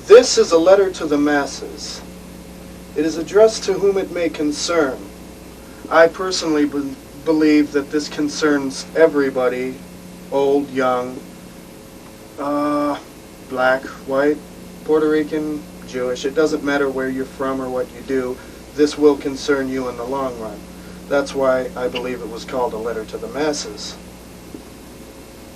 This is a letter to the masses. It is addressed to whom it may concern. I personally believe that this concerns everybody, old, young, black, white, Puerto Rican, Jewish. It doesn't matter where you're from or what you do. This will concern you in the long run. That's why I believe it was called a letter to the masses.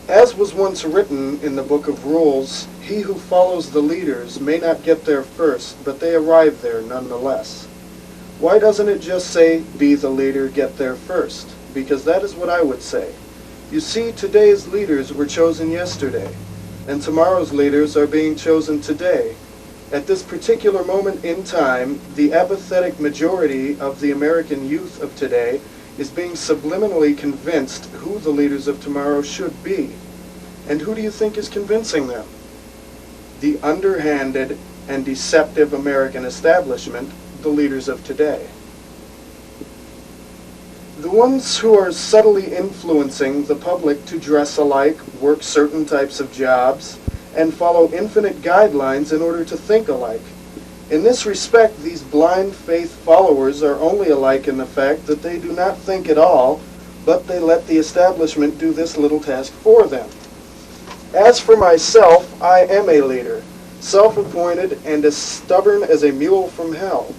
As was once written in the Book of Rules, he who follows the leaders may not get there first, but they arrive there nonetheless. Why doesn't it just say, be the leader, get there first? Because that is what I would say. You see, today's leaders were chosen yesterday, and tomorrow's leaders are being chosen today. At this particular moment in time, the apathetic majority of the American youth of today is being subliminally convinced who the leaders of tomorrow should be. And who do you think is convincing them? The underhanded and deceptive American establishment, the leaders of today. The ones who are subtly influencing the public to dress alike, work certain types of jobs, and follow infinite guidelines in order to think alike. In this respect, these blind faith followers are only alike in the fact that they do not think at all, but they let the establishment do this little task for them. As for myself, I am a leader, self-appointed and as stubborn as a mule from hell.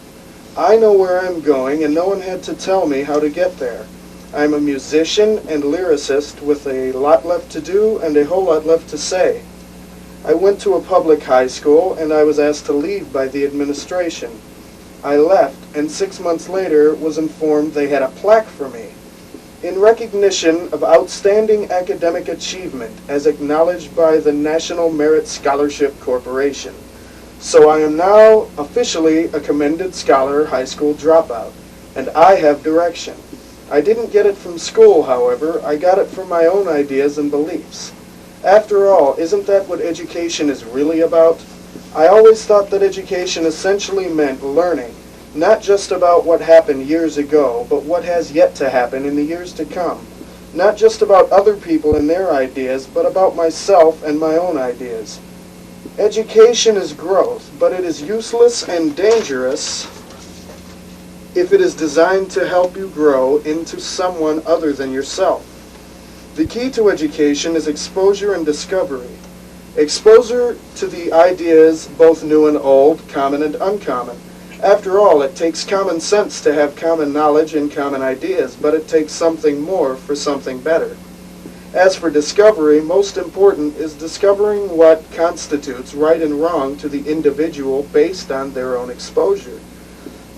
I know where I'm going, and no one had to tell me how to get there. I'm a musician and lyricist with a lot left to do and a whole lot left to say. I went to a public high school, and I was asked to leave by the administration. I left, and 6 months later was informed they had a plaque for me, in recognition of outstanding academic achievement as acknowledged by the National Merit Scholarship Corporation. So I am now officially a commended scholar high school dropout, and I have direction. I didn't get it from school, however. I got it from my own ideas and beliefs. After all, isn't that what education is really about? I always thought that education essentially meant learning, not just about what happened years ago, but what has yet to happen in the years to come. Not just about other people and their ideas, but about myself and my own ideas. Education is growth, but it is useless and dangerous if it is designed to help you grow into someone other than yourself. The key to education is exposure and discovery. Exposure to the ideas, both new and old, common and uncommon. After all, it takes common sense to have common knowledge and common ideas, but it takes something more for something better. As for discovery, most important is discovering what constitutes right and wrong to the individual based on their own exposure.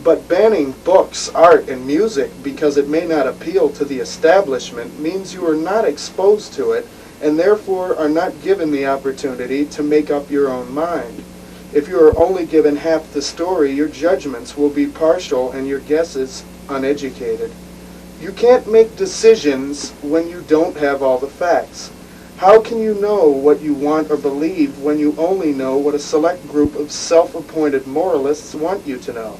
But banning books, art, and music because it may not appeal to the establishment means you are not exposed to it and therefore are not given the opportunity to make up your own mind. If you are only given half the story, your judgments will be partial and your guesses uneducated. You can't make decisions when you don't have all the facts. How can you know what you want or believe when you only know what a select group of self-appointed moralists want you to know?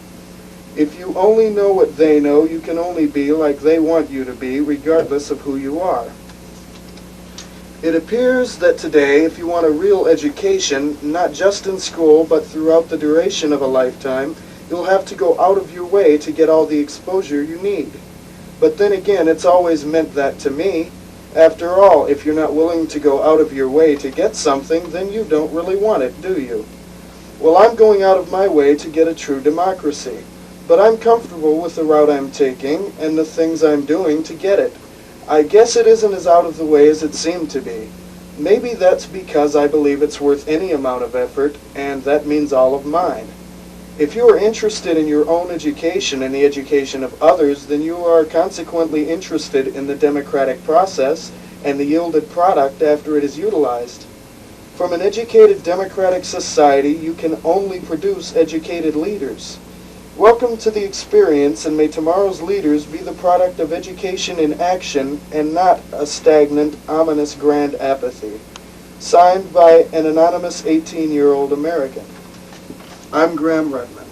If you only know what they know, you can only be like they want you to be, regardless of who you are. It appears that today, if you want a real education, not just in school, but throughout the duration of a lifetime, you'll have to go out of your way to get all the exposure you need. But then again, it's always meant that to me. After all, if you're not willing to go out of your way to get something, then you don't really want it, do you? Well, I'm going out of my way to get a true democracy. But I'm comfortable with the route I'm taking and the things I'm doing to get it. I guess it isn't as out of the way as it seemed to be. Maybe that's because I believe it's worth any amount of effort, and that means all of mine. If you are interested in your own education and the education of others, then you are consequently interested in the democratic process and the yielded product after it is utilized. From an educated democratic society, you can only produce educated leaders. Welcome to the experience, and may tomorrow's leaders be the product of education in action and not a stagnant, ominous grand apathy. Signed by an anonymous 18-year-old American. I'm Graham Redman.